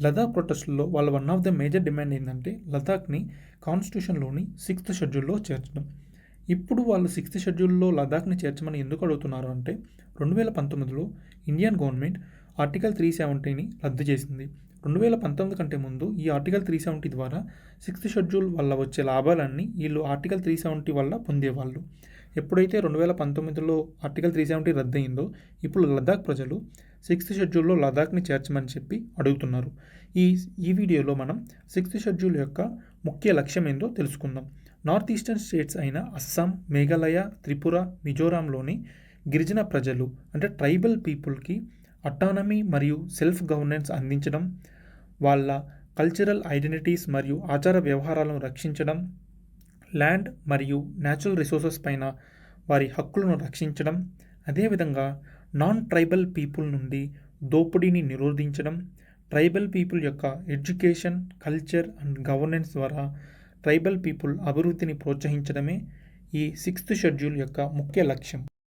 లదాఖ్ ప్రొటెస్ట్లో వాళ్ళ one of the major demand ఏంటంటే లదాఖ్ని కాన్స్టిట్యూషన్లోని 6th షెడ్యూల్లో చేర్చడం. ఇప్పుడు వాళ్ళు 6th షెడ్యూల్లో లదాఖ్ని చేర్చమని ఎందుకు అడుగుతున్నారు అంటే 2019లో ఇండియన్ గవర్నమెంట్ ఆర్టికల్ 370ని రద్దు చేసింది. 2019 కంటే ముందు ఈ ఆర్టికల్ 370 ద్వారా 6th షెడ్యూల్ వల్ల వచ్చే లాభాలన్నీ వీళ్ళు ఆర్టికల్ 370 వల్ల పొందేవాళ్ళు. ఎప్పుడైతే 2019లో ఆర్టికల్ 370 రద్దయిందో ఇప్పుడు లదాఖ్ ప్రజలు 6th షెడ్యూల్లో లదాఖ్ని చేర్చమని చెప్పి అడుగుతున్నారు. ఈ వీడియోలో మనం 6th షెడ్యూల్ యొక్క ముఖ్య లక్ష్యం ఏందో తెలుసుకుందాం. నార్త్ ఈస్టర్న్ స్టేట్స్ అయిన అస్సాం, మేఘాలయ, త్రిపుర, మిజోరాంలోని గిరిజన ప్రజలు అంటే ట్రైబల్ పీపుల్కి అటానమీ మరియు సెల్ఫ్ గవర్నెన్స్ అందించడం, వాళ్ళ కల్చరల్ ఐడెంటిటీస్ మరియు ఆచార వ్యవహారాలను రక్షించడం, ల్యాండ్ మరియు న్యాచురల్ రిసోర్సెస్ పైన వారి హక్కులను రక్షించడం, అదేవిధంగా నాన్ ట్రైబల్ పీపుల్ నుండి దోపిడీని నిరోధించడం, ట్రైబల్ పీపుల్ యొక్క ఎడ్యుకేషన్, కల్చర్ అండ్ గవర్నెన్స్ ద్వారా ట్రైబల్ పీపుల్ అభివృద్ధిని ప్రోత్సహించడమే ఈ 6th షెడ్యూల్ యొక్క ముఖ్య లక్ష్యం.